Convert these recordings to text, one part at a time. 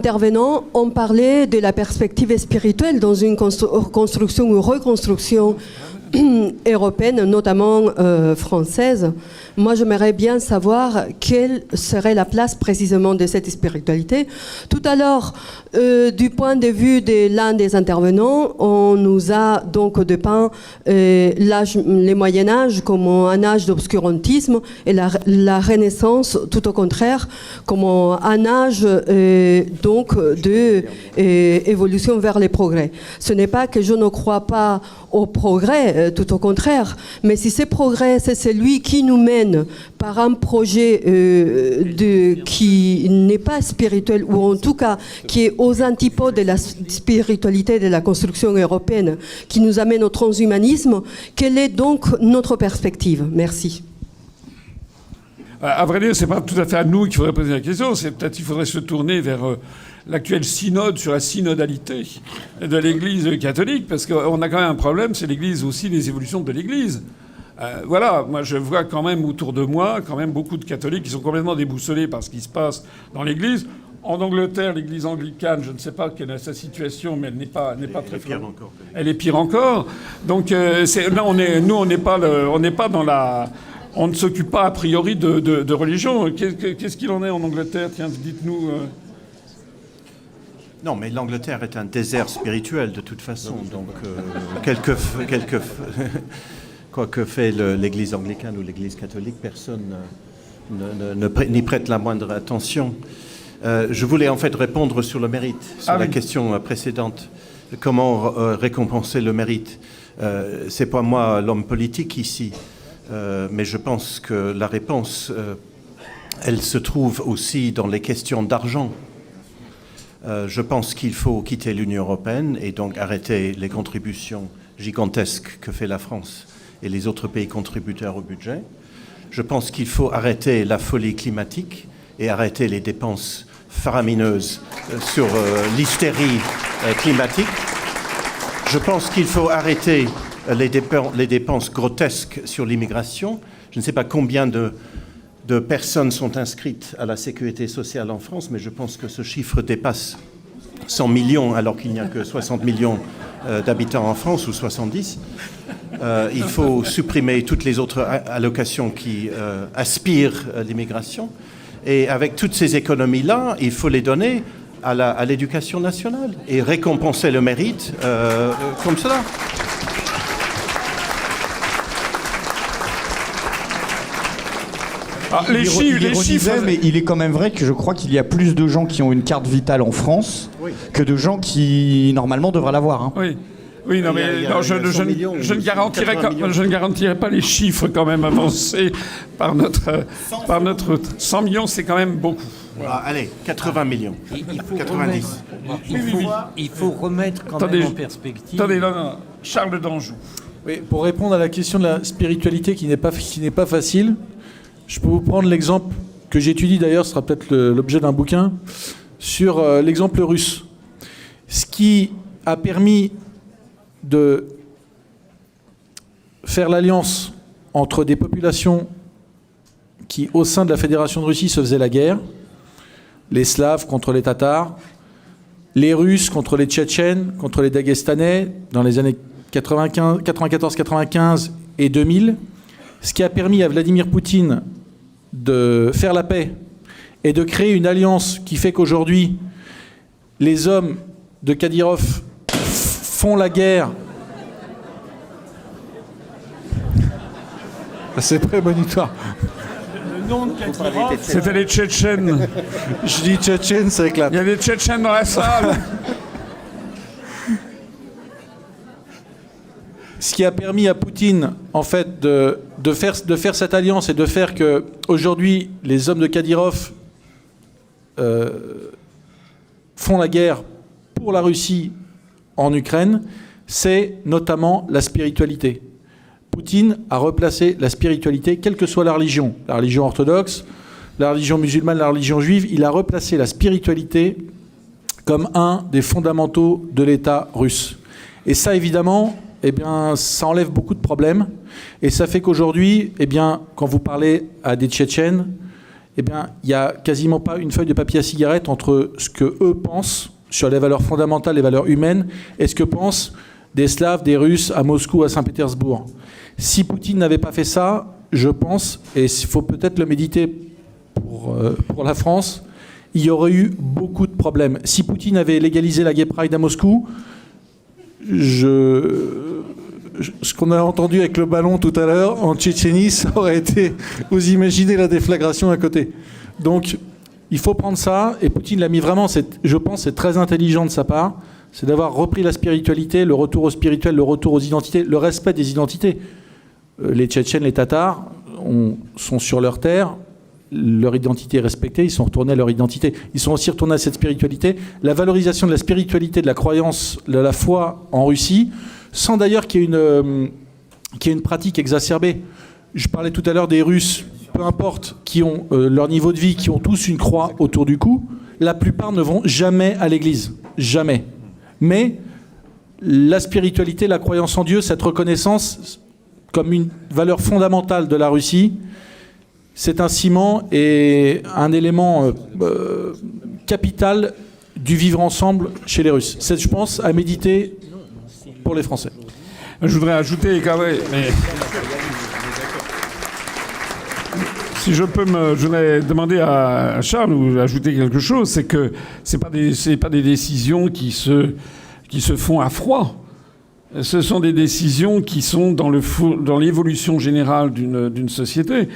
intervenants ont parlé de la perspective spirituelle dans une construction ou reconstruction européenne, notamment française. Moi, j'aimerais bien savoir quelle serait la place précisément de cette spiritualité. Tout à l'heure, du point de vue de l'un des intervenants, on nous a donc dépeint les Moyen-Âge comme un âge d'obscurantisme et la Renaissance, tout au contraire, comme un âge donc d'évolution vers les progrès. Ce n'est pas que je ne crois pas au progrès, tout au contraire, mais si ce progrès, c'est celui qui nous mène par un projet qui n'est pas spirituel, ou en tout cas qui est aux antipodes de la spiritualité de la construction européenne, qui nous amène au transhumanisme, quelle est donc notre perspective? Merci. À vrai dire, c'est pas tout à fait à nous qu'il faudrait poser la question, c'est peut-être qu'il faudrait se tourner vers l'actuel synode sur la synodalité de l'Église catholique, parce qu'on a quand même un problème, c'est l'Église aussi, les évolutions de l'Église. Voilà, moi je vois quand même autour de moi quand même beaucoup de catholiques qui sont complètement déboussolés par ce qui se passe dans l'Église. En Angleterre, l'Église anglicane, je ne sais pas quelle est sa situation, mais elle n'est pas très forte. Elle est pire encore. Donc là, on n'est pas dans la. On ne s'occupe pas a priori de religion. Qu'est-ce qu'il en est en Angleterre? Tiens, dites-nous. Non, mais l'Angleterre est un désert spirituel de toute façon. Donc, quoi que fait l'Église anglicane ou l'Église catholique, personne n'y prête la moindre attention. Je voulais en fait répondre sur le mérite, sur la question précédente. Comment récompenser le mérite? C'est pas moi l'homme politique ici, mais je pense que la réponse, elle se trouve aussi dans les questions d'argent. Je pense qu'il faut quitter l'Union européenne et donc arrêter les contributions gigantesques que fait la France et les autres pays contributeurs au budget. Je pense qu'il faut arrêter la folie climatique et arrêter les dépenses faramineuses sur l'hystérie climatique. Je pense qu'il faut arrêter les dépenses grotesques sur l'immigration. Je ne sais pas combien de personnes sont inscrites à la sécurité sociale en France, mais je pense que ce chiffre dépasse 100 millions alors qu'il n'y a que 60 millions d'habitants en France, ou 70. Il faut supprimer toutes les autres allocations qui aspirent l'immigration. Et avec toutes ces économies-là, il faut les donner à l'éducation nationale et récompenser le mérite comme cela. Les chiffres, mais il est quand même vrai que je crois qu'il y a plus de gens qui ont une carte vitale en France que de gens qui, normalement, devraient l'avoir. Hein. Oui, non, mais je ne garantirai pas les chiffres quand même avancés par notre 100 millions, c'est quand même beaucoup. Voilà. Allez, 80 millions. 90. Il faut remettre quand même en perspective. Attendez, non, Charles d'Anjou. Oui, pour répondre à la question de la spiritualité qui n'est pas facile, je peux vous prendre l'exemple que j'étudie d'ailleurs, ce sera peut-être l'objet d'un bouquin, sur l'exemple russe. Ce qui a permis de faire l'alliance entre des populations qui, au sein de la Fédération de Russie, se faisaient la guerre, les Slaves contre les Tatars, les Russes contre les Tchétchènes, contre les Daguestanais, dans les années 94-95 et 2000, ce qui a permis à Vladimir Poutine de faire la paix et de créer une alliance qui fait qu'aujourd'hui, les hommes de Kadyrov font la guerre. C'est prémonitoire. Le nom de Kadyrov, c'était les Tchétchènes. Je dis Tchétchène, ça éclate. Il y a des Tchétchènes dans la salle. Ce qui a permis à Poutine, en fait, de faire cette alliance et de faire que aujourd'hui les hommes de Kadyrov font la guerre pour la Russie en Ukraine, c'est notamment la spiritualité. Poutine a replacé la spiritualité, quelle que soit la religion orthodoxe, la religion musulmane, la religion juive, il a replacé la spiritualité comme un des fondamentaux de l'État russe. Et ça, évidemment, eh bien, ça enlève beaucoup de problèmes. Et ça fait qu'aujourd'hui, eh bien, quand vous parlez à des Tchétchènes, eh bien, il n'y a quasiment pas une feuille de papier à cigarette entre ce que eux pensent sur les valeurs fondamentales, les valeurs humaines, et ce que pensent des Slaves, des Russes à Moscou, à Saint-Pétersbourg. Si Poutine n'avait pas fait ça, je pense, et il faut peut-être le méditer pour la France, il y aurait eu beaucoup de problèmes. Si Poutine avait légalisé la Gay Pride à Moscou, ce qu'on a entendu avec le ballon tout à l'heure, en Tchétchénie, ça aurait été... Vous imaginez la déflagration à côté. Donc, il faut prendre ça, et Poutine l'a mis vraiment, je pense, c'est très intelligent de sa part, c'est d'avoir repris la spiritualité, le retour au spirituel, le retour aux identités, le respect des identités. Les Tchétchènes, les Tatars sont sur leur terre, leur identité est respectée, ils sont retournés à leur identité. Ils sont aussi retournés à cette spiritualité. La valorisation de la spiritualité, de la croyance, de la foi en Russie, sans d'ailleurs qu'il y ait une pratique exacerbée. Je parlais tout à l'heure des Russes, peu importe, qui ont leur niveau de vie, qui ont tous une croix autour du cou, la plupart ne vont jamais à l'église. Jamais. Mais la spiritualité, la croyance en Dieu, cette reconnaissance comme une valeur fondamentale de la Russie, c'est un ciment et un élément capital du vivre ensemble chez les Russes. C'est, je pense, à méditer pour les Français. Je voudrais ajouter quand même... Si je voudrais demander à Charles ou ajouter quelque chose, c'est que c'est pas des décisions qui se font à froid. Ce sont des décisions qui sont dans l'évolution générale d'une société.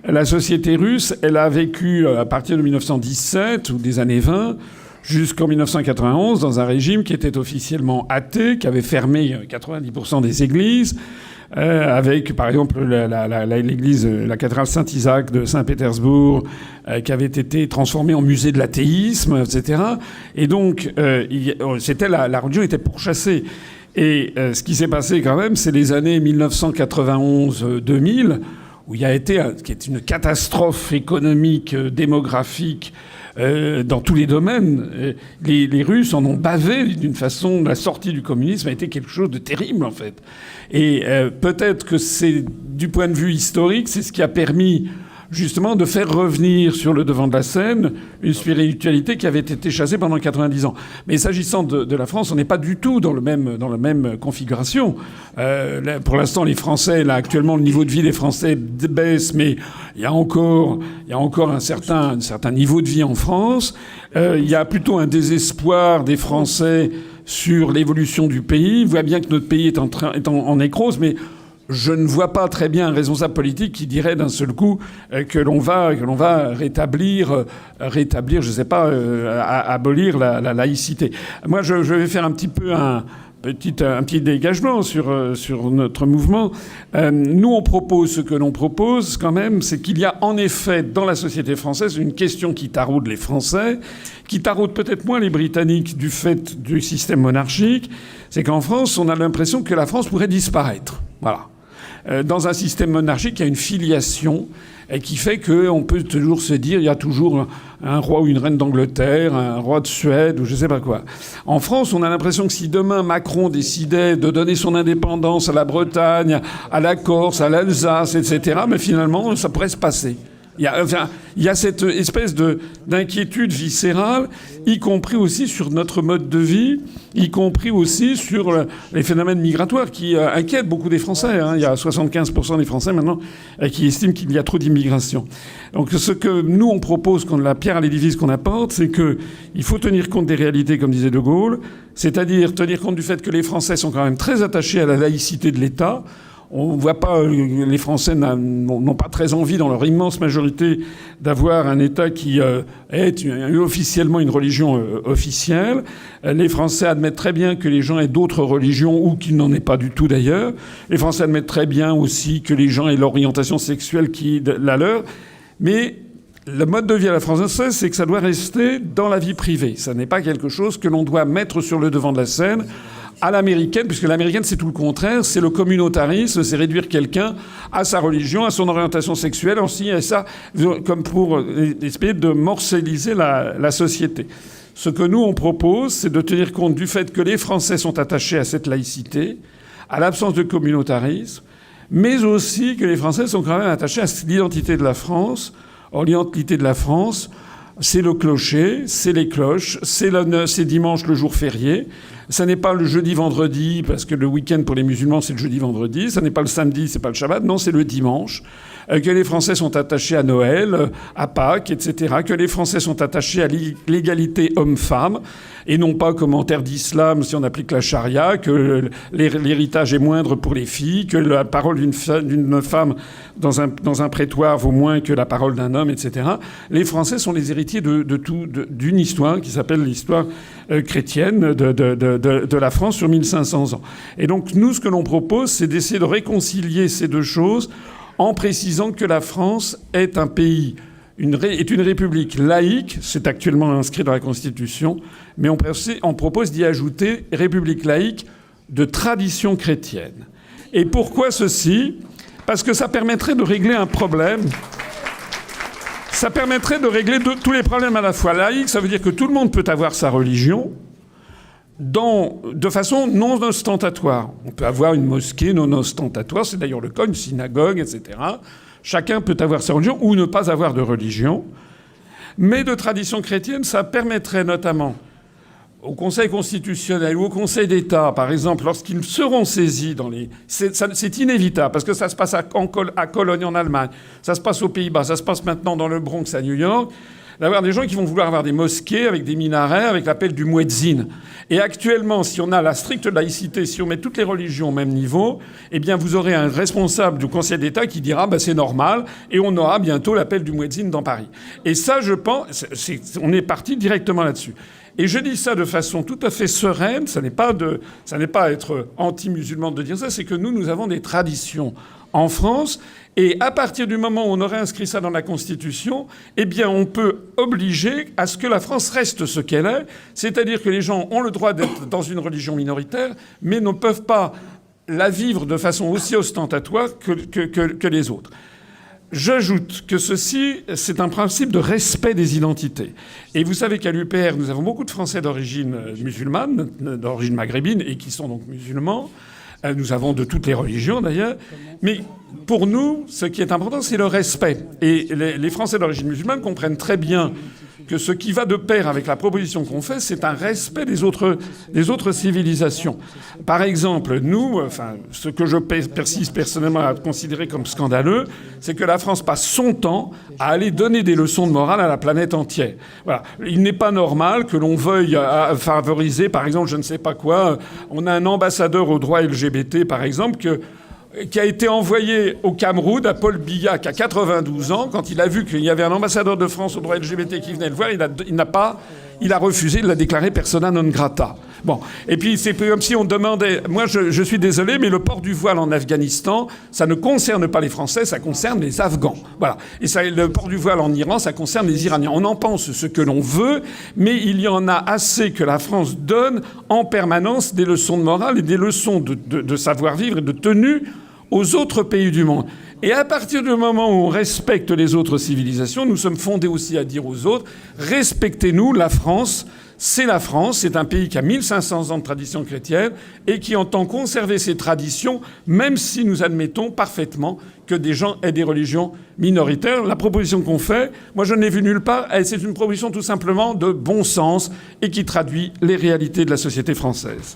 La société russe, elle a vécu à partir de 1917 ou des années 20 jusqu'en 1991 dans un régime qui était officiellement athée, qui avait fermé 90% des églises, avec par exemple l'église, la cathédrale Saint-Isaac de Saint-Pétersbourg, qui avait été transformée en musée de l'athéisme, etc. Et donc, la religion était pourchassée. Et ce qui s'est passé quand même, c'est les années 1991-2000, où il y a été qui est une catastrophe économique, démographique, dans tous les domaines. Les Russes en ont bavé d'une façon. La sortie du communisme a été quelque chose de terrible, en fait. Et peut-être que c'est, du point de vue historique, c'est ce qui a permis justement de faire revenir sur le devant de la scène une spiritualité qui avait été chassée pendant 90 ans. Mais s'agissant de la France, on n'est pas du tout dans la même configuration. Pour l'instant, les Français, là, actuellement, le niveau de vie des Français baisse, mais il y a encore un certain niveau de vie en France. Il y a plutôt un désespoir des Français sur l'évolution du pays. On voit bien que notre pays est en nécrose, mais je ne vois pas très bien un responsable politique qui dirait d'un seul coup que l'on va rétablir, je sais pas, abolir la laïcité. Moi, je vais faire un petit peu un petit dégagement sur notre mouvement. Nous, on propose ce que l'on propose quand même, c'est qu'il y a en effet dans la société française une question qui taraude les Français, qui taraude peut-être moins les Britanniques du fait du système monarchique. C'est qu'en France, on a l'impression que la France pourrait disparaître. Voilà. Dans un système monarchique, il y a une filiation qui fait qu'on peut toujours se dire il y a toujours un roi ou une reine d'Angleterre, un roi de Suède ou je sais pas quoi. En France, on a l'impression que si demain Macron décidait de donner son indépendance à la Bretagne, à la Corse, à l'Alsace, etc., mais finalement, ça pourrait se passer. Il y a cette espèce d'inquiétude viscérale, y compris aussi sur notre mode de vie, y compris aussi sur les phénomènes migratoires qui inquiètent beaucoup des Français. Il y a 75% des Français maintenant qui estiment qu'il y a trop d'immigration. Donc ce que nous on propose, la pierre à l'édifice qu'on apporte, c'est qu'il faut tenir compte des réalités, comme disait De Gaulle, c'est-à-dire tenir compte du fait que les Français sont quand même très attachés à la laïcité de l'État. On ne voit pas, les Français n'ont pas très envie, dans leur immense majorité, d'avoir un État qui est officiellement une religion officielle. Les Français admettent très bien que les gens aient d'autres religions ou qu'ils n'en aient pas du tout d'ailleurs. Les Français admettent très bien aussi que les gens aient l'orientation sexuelle qui est la leur. Mais le mode de vie à la française, c'est que ça doit rester dans la vie privée. Ça n'est pas quelque chose que l'on doit mettre sur le devant de la scène. À l'américaine, puisque l'américaine, c'est tout le contraire, c'est le communautarisme, c'est réduire quelqu'un à sa religion, à son orientation sexuelle, aussi, et ça, comme pour essayer de morcelliser la société. Ce que nous, on propose, c'est de tenir compte du fait que les Français sont attachés à cette laïcité, à l'absence de communautarisme, mais aussi que les Français sont quand même attachés à l'identité de la France, Orientalité de la France, c'est le clocher, c'est les cloches, c'est dimanche le jour férié. Ça n'est pas le jeudi-vendredi, parce que le week-end pour les musulmans, c'est le jeudi-vendredi. Ça n'est pas le samedi, c'est pas le Shabbat. Non, c'est le dimanche. Que les Français sont attachés à Noël, à Pâques, etc. Que les Français sont attachés à l'égalité homme-femme, et non pas comme en terre d'islam, si on applique la charia, que l'héritage est moindre pour les filles, que la parole d'une femme dans un prétoire vaut moins que la parole d'un homme, etc. Les Français sont les héritiers d'une histoire qui s'appelle l'histoire chrétienne de la France sur 1500 ans. Et donc, nous, ce que l'on propose, c'est d'essayer de réconcilier ces deux choses en précisant que la France est un pays, est une république laïque, c'est actuellement inscrit dans la Constitution, mais on propose d'y ajouter république laïque de tradition chrétienne. Et pourquoi ceci ? Parce que ça permettrait de régler un problème. Ça permettrait de régler tous les problèmes à la fois. Laïque, ça veut dire que tout le monde peut avoir sa religion de façon non ostentatoire. On peut avoir une mosquée non ostentatoire, c'est d'ailleurs le cas, une synagogue, etc. Chacun peut avoir sa religion ou ne pas avoir de religion. Mais de tradition chrétienne, ça permettrait notamment au Conseil constitutionnel ou au Conseil d'État, par exemple, lorsqu'ils seront saisis c'est inévitable, parce que ça se passe à Cologne en Allemagne, ça se passe aux Pays-Bas, ça se passe maintenant dans le Bronx à New York, d'avoir des gens qui vont vouloir avoir des mosquées avec des minarets, avec l'appel du muezzin. Et actuellement, si on a la stricte laïcité, si on met toutes les religions au même niveau, eh bien, vous aurez un responsable du Conseil d'État qui dira c'est normal, et on aura bientôt l'appel du muezzin dans Paris. Et ça, je pense, on est parti directement là-dessus. Et je dis ça de façon tout à fait sereine, ça n'est pas être anti-musulman de dire ça, c'est que nous avons des traditions en France, et à partir du moment où on aurait inscrit ça dans la Constitution, eh bien, on peut obliger à ce que la France reste ce qu'elle est, c'est-à-dire que les gens ont le droit d'être dans une religion minoritaire, mais ne peuvent pas la vivre de façon aussi ostentatoire que les autres. J'ajoute que ceci, c'est un principe de respect des identités. Et vous savez qu'à l'UPR, nous avons beaucoup de Français d'origine musulmane, d'origine maghrébine, et qui sont donc musulmans. Nous avons de toutes les religions, d'ailleurs. Mais pour nous, ce qui est important, c'est le respect. Et les Français d'origine musulmane comprennent très bien que ce qui va de pair avec la proposition qu'on fait, c'est un respect des autres civilisations. Par exemple, nous, ce que je persiste personnellement à considérer comme scandaleux, c'est que la France passe son temps à aller donner des leçons de morale à la planète entière. Voilà. Il n'est pas normal que l'on veuille favoriser, par exemple, je ne sais pas quoi, on a un ambassadeur aux droits LGBT, par exemple, qui a été envoyé au Cameroun, à Paul Biya, qui a 92 ans. Quand il a vu qu'il y avait un ambassadeur de France aux droits LGBT qui venait le voir, il a refusé, il l'a déclaré persona non grata. Bon. Et puis, c'est comme si on demandait... Moi, je suis désolé, mais le port du voile en Afghanistan, ça ne concerne pas les Français, ça concerne les Afghans. Voilà. Et le port du voile en Iran, ça concerne les Iraniens. On en pense ce que l'on veut, mais il y en a assez que la France donne en permanence des leçons de morale et des leçons de savoir-vivre et de tenue aux autres pays du monde. Et à partir du moment où on respecte les autres civilisations, nous sommes fondés aussi à dire aux autres, respectez-nous, la France, c'est un pays qui a 1500 ans de tradition chrétienne et qui entend conserver ses traditions, même si nous admettons parfaitement que des gens aient des religions minoritaires. La proposition qu'on fait, moi je ne l'ai vue nulle part, c'est une proposition tout simplement de bon sens et qui traduit les réalités de la société française.